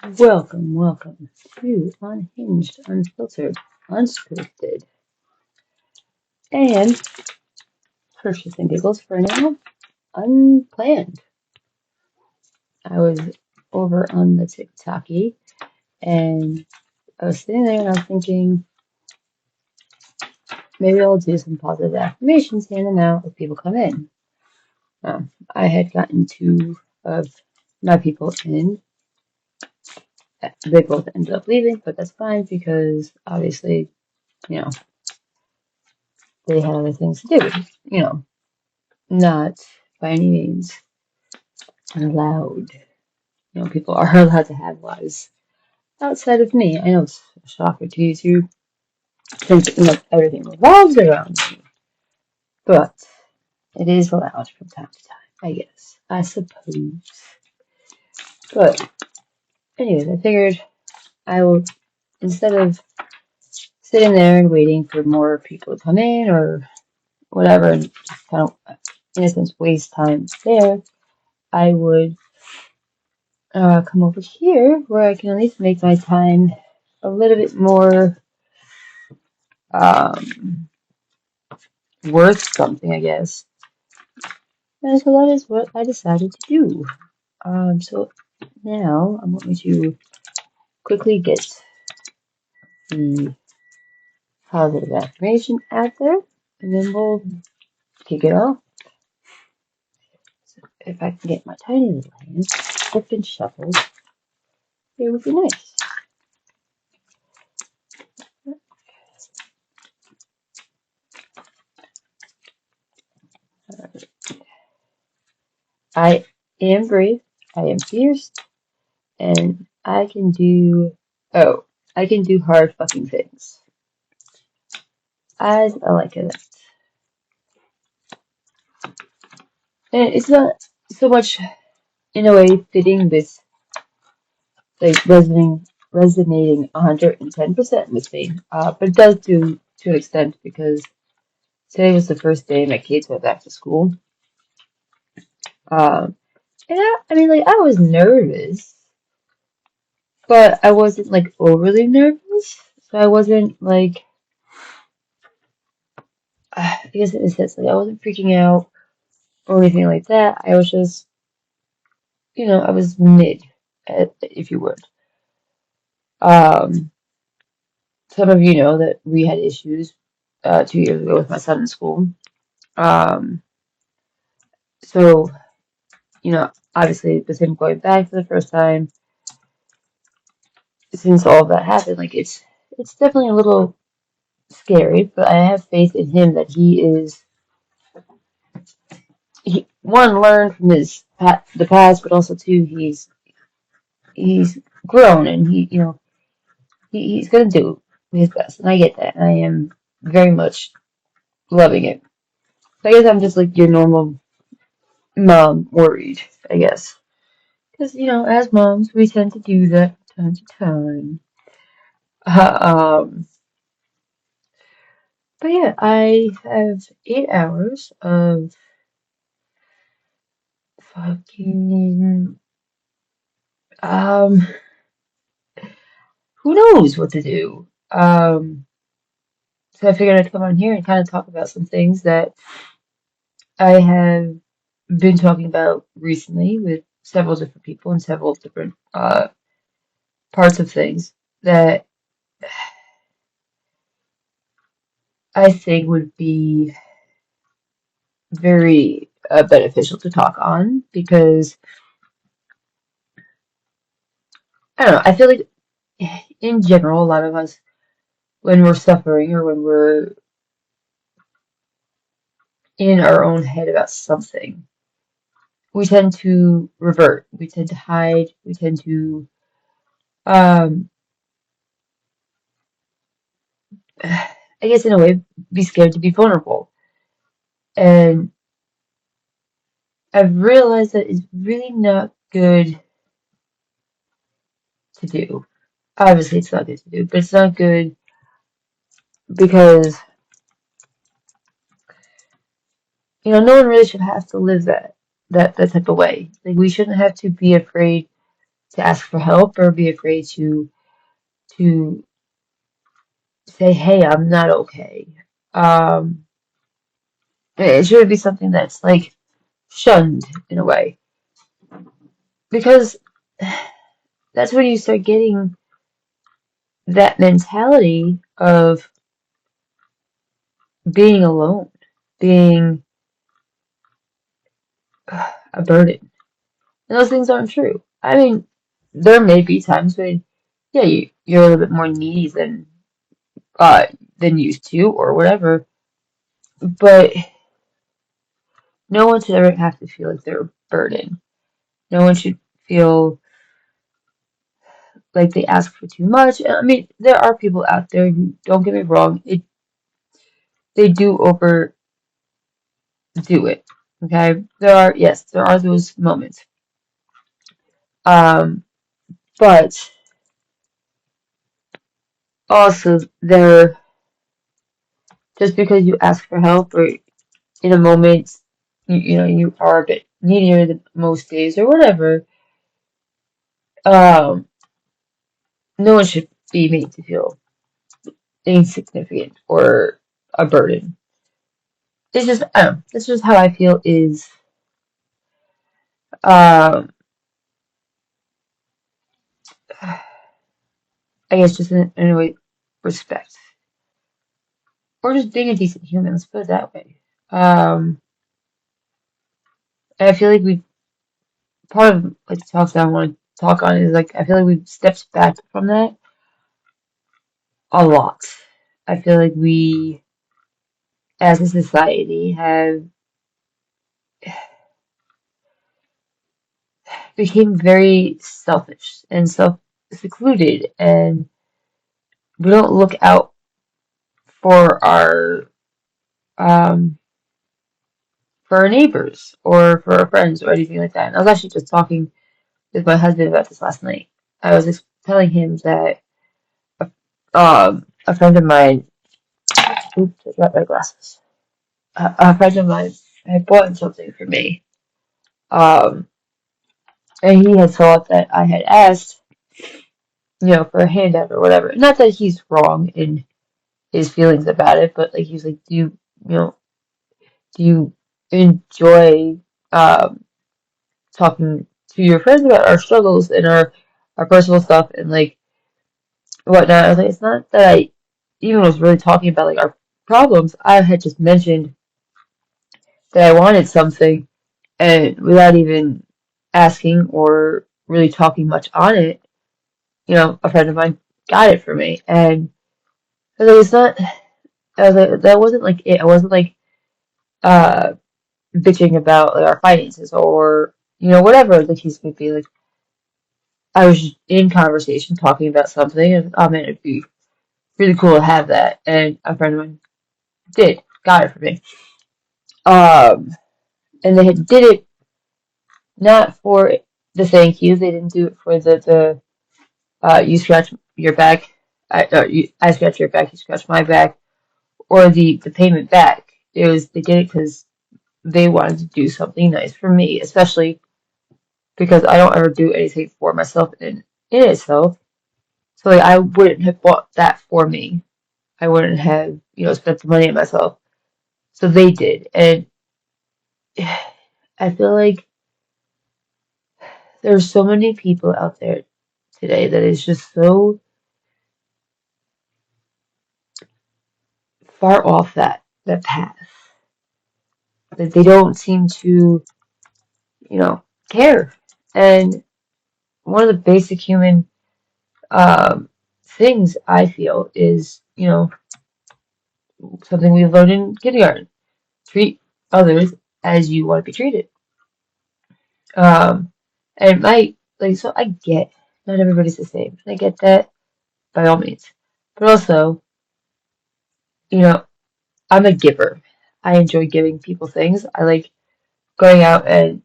Welcome to Unhinged, Unfiltered, Unscripted, and for shits and giggles for now, unplanned. I was over on the TikToky and I was sitting there and I was thinking maybe I'll do some positive affirmations, hand them out if people come in. I had gotten two of my people in. They both ended up leaving, but that's fine because obviously, you know, they had other things to do. You know, not by any means allowed. People are allowed to have lives outside of me. I know it's a shocker to you to think that everything revolves around me, but it is allowed from time to time, I guess. I suppose. But anyways, I figured I would, instead of sitting there and waiting for more people to come in or whatever, and just kind of, in a sense, waste time there, I would come over here where I can at least make my time a little bit more um, worth something, I guess. And so that is what I decided to do. So now I'm going to quickly get the positive affirmation out there, and then we'll kick it off. So if I can get my tiny little hands flipped and shuffled, it would be nice. I am brave, I am fierce, and I can do hard fucking things. I like it. And it's not so much in a way fitting with like resonating 110% with me. But it does do to an extent because today was the first day my kids went back to school. Um, and I mean, like, I was nervous, but I wasn't like overly nervous. So I wasn't like, I guess in a sense, like, I wasn't freaking out or anything like that. I was just, I was mid, if you would. Um, some of you know that we had issues 2 years ago with my son in school. Um, so, obviously with him going back for the first time since all of that happened, like it's definitely a little scary, but I have faith in him that he one learned from the past, but also two he's grown and he's gonna do his best, and I get that. And I am very much loving it. So I guess I'm just like your normal mom worried, I guess. Because, as moms, we tend to do that from time to time. Um, but yeah, I have 8 hours of fucking, um, who knows what to do. So I figured I'd come on here and kind of talk about some things that I have been talking about recently with several different people and several different parts of things that I think would be very beneficial to talk on because I don't know. I feel like in general, a lot of us, when we're suffering or when we're in our own head about something, we tend to revert. We tend to hide. We tend to, um, I guess in a way, be scared to be vulnerable. And I've realized that it's really not good to do. Obviously, it's not good to do, but it's not good because, no one really should have to live that type of way. Like, we shouldn't have to be afraid to ask for help or be afraid to say, hey, I'm not okay. Um, it should be something that's like shunned in a way because that's when you start getting that mentality of being alone, being a burden. And those things aren't true. I mean, there may be times when, yeah, you're a little bit more needy uh than used to or whatever, but no one should ever have to feel like they're a burden. No one should feel like they ask for too much. I mean, there are people out there who, don't get me wrong, they do overdo it. Okay, there are those moments. Um, but also there, just because you ask for help or in a moment, you know, you are a bit needier than most days or whatever, um, no one should be made to feel insignificant or a burden. It's just, I don't know, that's just how I feel is, um, I guess just in a way, respect. Or just being a decent human, let's put it that way. And I feel like part of like the talks that I want to talk on is like, I feel like we've stepped back from that a lot. I feel like we, as a society, have became very selfish and self-secluded, and we don't look out for um our neighbors or for our friends or anything like that. And I was actually just talking with my husband about this last night. I was just telling him that a friend of mine, oops, I dropped my glasses. A friend of mine had bought something for me, um, and he had thought that I had asked, you know, for a handout or whatever. Not that he's wrong in his feelings about it, but like he's like, you know, do you enjoy um talking to your friends about our struggles and our personal stuff and like whatnot? I was like, it's not that I even was really talking about like our problems. I had just mentioned that I wanted something, and without even asking or really talking much on it, you know, a friend of mine got it for me, and I was like, it's not. I was like, that wasn't like it. I wasn't like uh bitching about like, our finances or you know whatever the case may be. Like I was just in conversation talking about something, and oh man, it'd be really cool to have that. And a friend of mine got it for me. Um, and they had did it not for the thank you. They didn't do it for the you scratch your back, I scratch your back, you scratch my back, or the payment back. It was they did it because they wanted to do something nice for me, especially because I don't ever do anything for myself in itself. So like I wouldn't have bought that for me. I wouldn't have, you know, spent the money on myself. So they did. And I feel like there's so many people out there today that is just so far off that path that they don't seem to, you know, care. And one of the basic human um, things I feel is, you know, something we learned in kindergarten. Treat others as you want to be treated. Um, and like, so I get not everybody's the same. I get that by all means. But also, you know, I'm a giver. I enjoy giving people things. I like going out and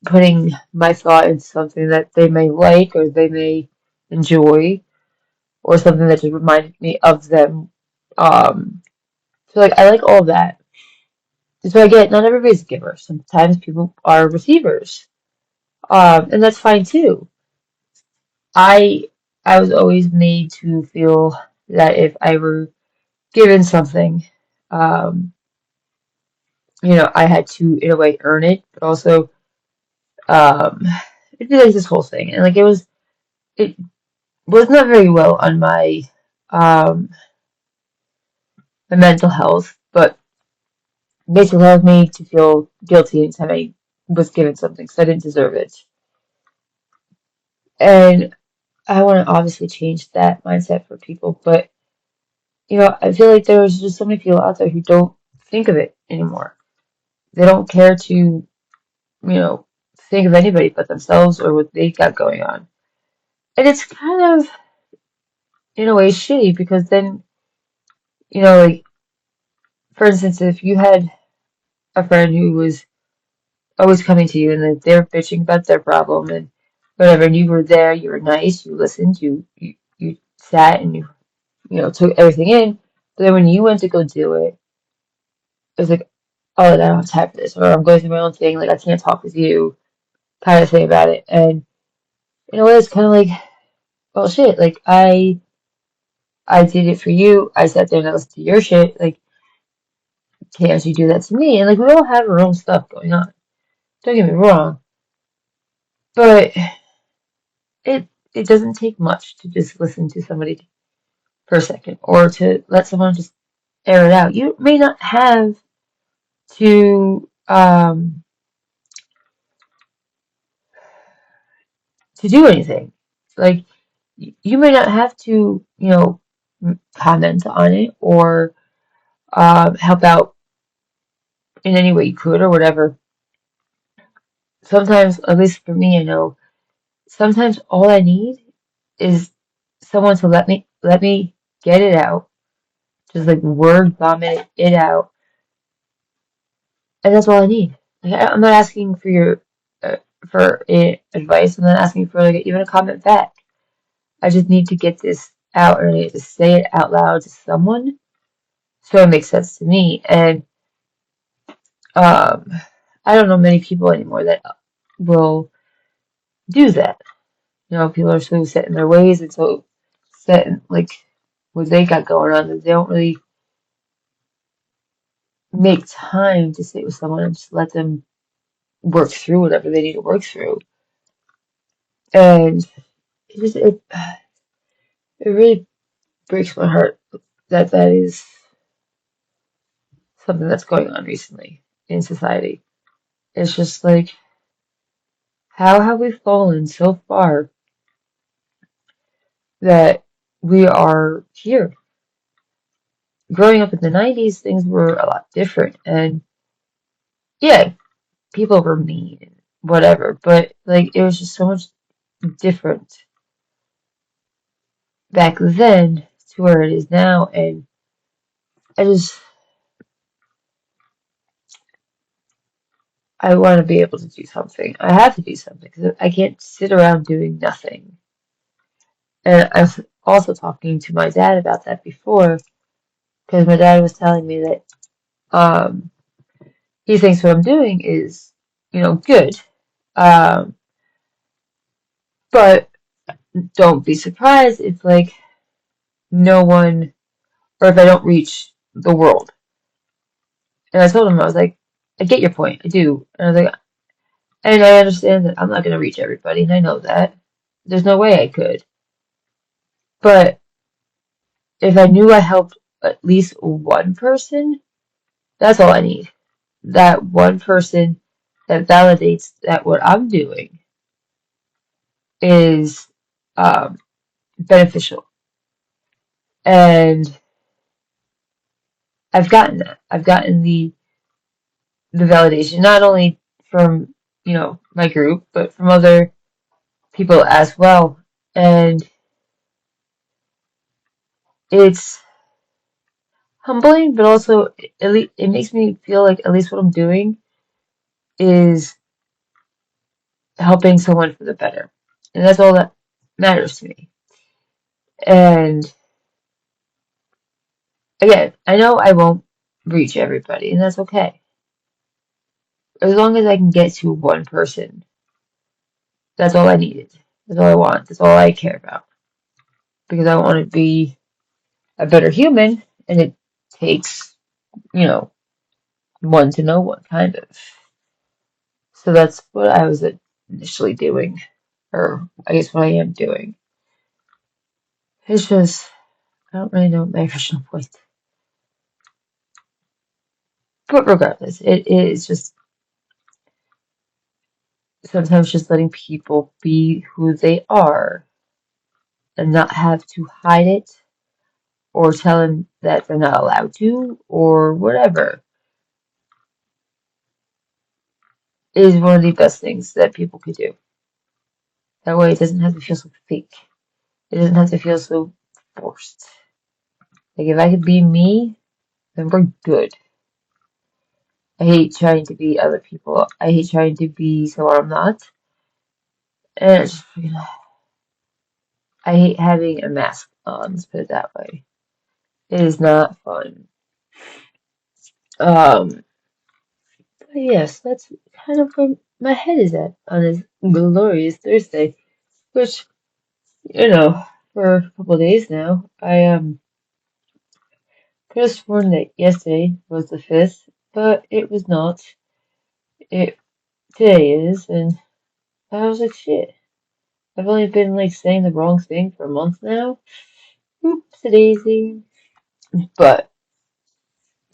putting my thought into something that they may like or they may enjoy or something that just reminded me of them. Um, so like I like all of that. So I get not everybody's a giver. Sometimes people are receivers. And that's fine too. I I was always made to feel that if I were given something, um, I had to in a way earn it, but also um, it'd be like this whole thing, and like it was not very well on um my mental health, but basically I was made to feel guilty anytime I was given something, because I didn't deserve it, and I want to obviously change that mindset for people, but I feel like there's just so many people out there who don't think of it anymore. They don't care to, think of anybody but themselves or what they got going on. And it's kind of, in a way, shitty because then, like, for instance, if you had a friend who was always coming to you and they were bitching about their problem and whatever, and you were there, you were nice, you listened, you sat and took everything in, but then when you went to go do it, it was like, oh, I don't have time for this, or I'm going through my own thing, like, I can't talk with you, kind of thing about it. And in a way, it's kind of like, well, shit, like, I did it for you. I sat there and I listened to your shit. Like, can't you do that to me? And like, we all have our own stuff going on. Don't get me wrong, but it doesn't take much to just listen to somebody for a second, or to let someone just air it out. You may not have to do anything. Like, you may not have to, comment on it or help out in any way you could or whatever. Sometimes, at least for me, I know sometimes all I need is someone to let me get it out, just like word vomit it out, and that's all I need. Like, I'm not asking for your uh, advice. I'm not asking for like even a comment back. I just need to get this out, and I need to say it out loud to someone so it makes sense to me. And um, I don't know many people anymore that will do that. People are so set in their ways and so set in like what they got going on that they don't really make time to sit with someone and just let them work through whatever they need to work through. And it really breaks my heart that that is something that's going on recently in society. It's just like, how have we fallen so far that we are here? Growing up in the 90s, things were a lot different. And yeah, people were mean and whatever, but like it was just so much different back then to where it is now. And I just, I want to be able to do something. I have to do something because I can't sit around doing nothing. And I was also talking to my dad about that before because my dad was telling me that um, he thinks what I'm doing is, good. Um, but don't be surprised if like no one, or if I don't reach the world. And I told him, I was like, I get your point, I do. And I was like, and I understand that I'm not going to reach everybody, and I know that. There's no way I could. But if I knew I helped at least one person, that's all I need. That one person that validates that what I'm doing is um, beneficial. And I've gotten that. I've gotten the validation, not only from, my group, but from other people as well. And it's humbling, but also at least it makes me feel like at least what I'm doing is helping someone for the better. And that's all that matters to me. And again, I know I won't reach everybody, and that's okay. As long as I can get to one person, that's all I needed. That's all I want. That's all I care about. Because I want to be a better human, and it takes, you know, one to know one, kind of. So that's what I was initially doing, or I guess what I am doing. It's just, I don't really know my original point. But regardless, it is just sometimes just letting people be who they are and not have to hide it or tell them that they're not allowed to or whatever is one of the best things that people could do. That way it doesn't have to feel so fake. It doesn't have to feel so forced. Like if I could be me, then we're good. I hate trying to be other people. I hate trying to be someone I'm not. And it's just I hate having a mask on, let's put it that way. It is not fun. But yes, that's kind of where my head is at on this glorious Thursday. Which, you know, for a couple of days now, I could have sworn that yesterday was the 5th, but it was not. It Today is, and I was like, shit. I've only been like saying the wrong thing for a month now. Oops, daisy. But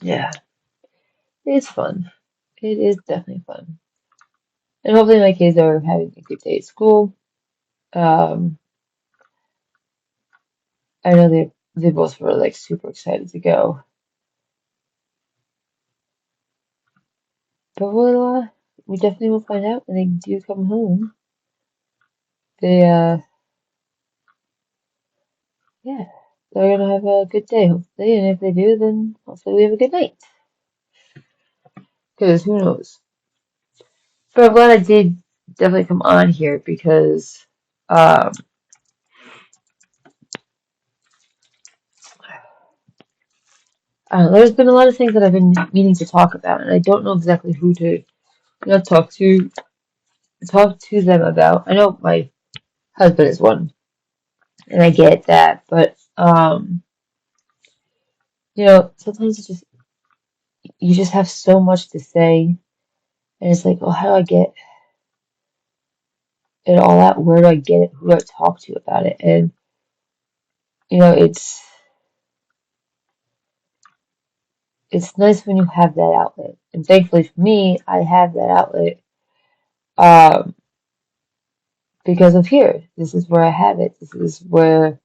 yeah, it's fun. It is definitely fun. And hopefully my kids are having a good day at school. Um, I know they both were like super excited to go. But we definitely will find out when they do come home. They yeah, they're gonna have a good day hopefully, and if they do, then hopefully we have a good night. Because who knows? But I'm glad I did definitely come on here because um I don't know, there's been a lot of things that I've been meaning to talk about, and I don't know exactly who to talk to them about. I know my husband is one, and I get that, but sometimes you just have so much to say, and it's like, oh, how do I get it all out? Where do I get it? Who do I talk to about it? And it's nice when you have that outlet, and thankfully for me, I have that outlet um, because of here. This is where I have it. This is where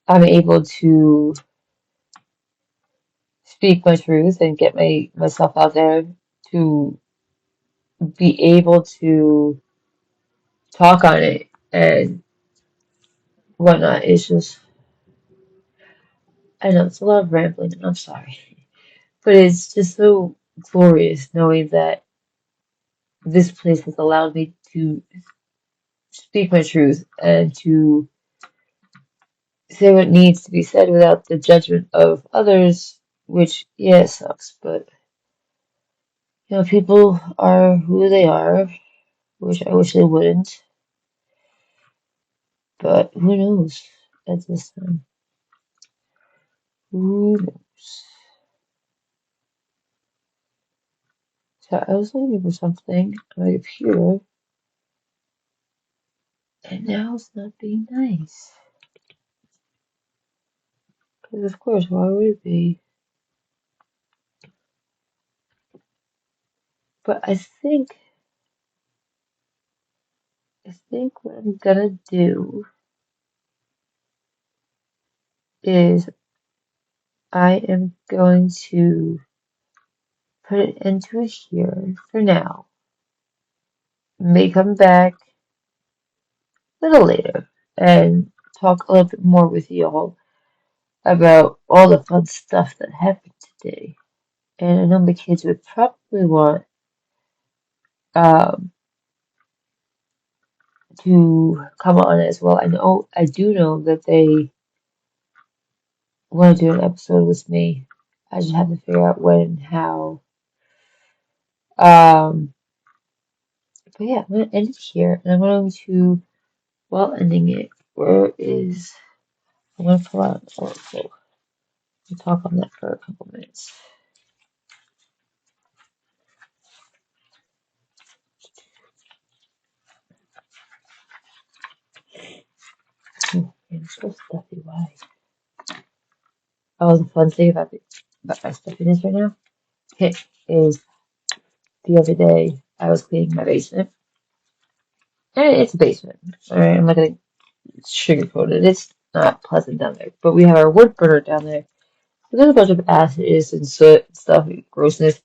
I'm able to speak my truth and get myself out there to be able to talk on it and whatnot. It's just, I know it's a lot of rambling, and I'm sorry, but it's just so glorious knowing that this place has allowed me to speak my truth and to say what needs to be said without the judgment of others, which, yeah, it sucks, but people are who they are, which I wish they wouldn't, but who knows at this time? Who knows? So I was looking for something on my computer, and now it's not being nice. Because of course, why would it be? But I think what I'm gonna do is I am going to put it into here for now. May come back a little later and talk a little bit more with y'all about all the fun stuff that happened today. And I know my kids would probably want um, to come on as well. I do know that they want to do an episode with me. I just have to figure out when and how. But yeah, I'm gonna end it here, and I'm going to while ending it, where is... I'm going to pull out an oracle and talk on that for a couple minutes. Oh, I'm so stuffy. Why? Oh, the fun thing about my stuffiness right now is the other day I was cleaning my basement. And it's a basement. Alright, I'm not going to sugarcoat it. It's not pleasant down there. But we have our wood burner down there. So there's a bunch of ashes and soot and stuff, and grossness.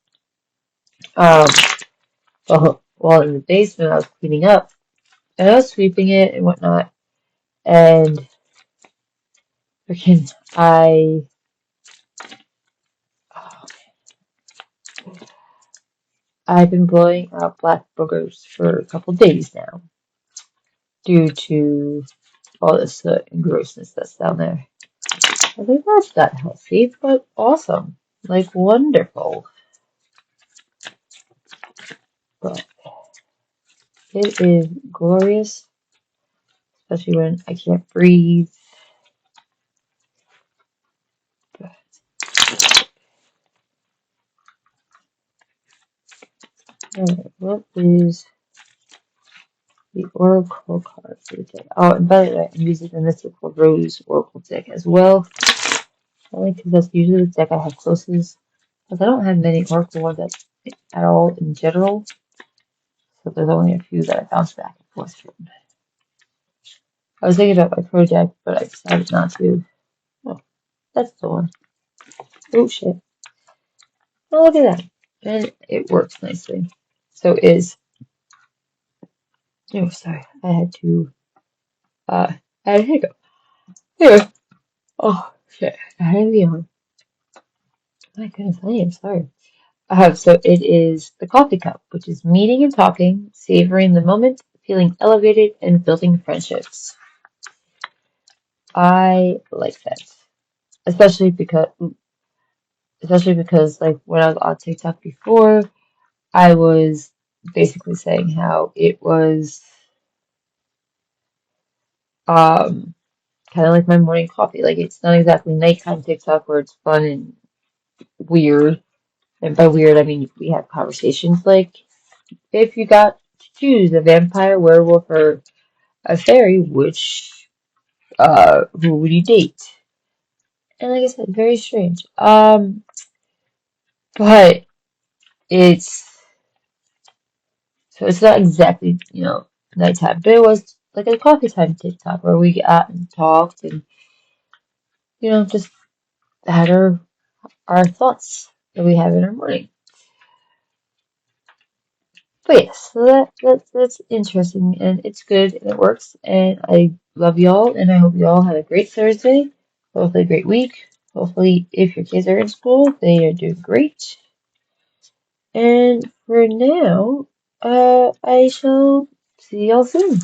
While in the basement, I was cleaning up, and I was sweeping it and whatnot, and freaking, I've been blowing out black boogers for a couple days now, due to all the soot and grossness that's down there. I think that's not healthy, but awesome. Like, wonderful. But it is glorious, especially when I can't breathe. Alright, what is the Oracle card for the day? Oh, and by the way, I'm using the Mystical Rose Oracle deck as well. Only because that's usually the deck I have closest. Because I don't have many Oracle ones at all in general. So there's only a few that I bounce back and forth from. I was thinking about my project, but I decided not to. Oh, that's the one. Oh shit. Oh, look at that. And it works nicely. So is... Oh, sorry. I had to... I had a hiccup. Here. Oh, shit. I had the on. My goodness, I am sorry. So it is the coffee cup, which is meeting and talking, savoring the moment, feeling elevated, and building friendships. I like that, especially because like when I was on TikTok before, I was basically saying how it was kind of like my morning coffee. Like it's not exactly nighttime TikTok where it's fun and weird. And by weird, I mean we have conversations like if you got to choose a vampire, werewolf, or a fairy, who would you date? And like I said, very strange. But it's so it's not exactly, nighttime, but it was like a coffee time TikTok where we got and talked and, just had our thoughts that we have in our morning. But yes, so that's interesting and it's good and it works and I love y'all and I hope y'all have a great Thursday, hopefully a great week. Hopefully if your kids are in school, they are doing great. And for now, I shall see y'all soon.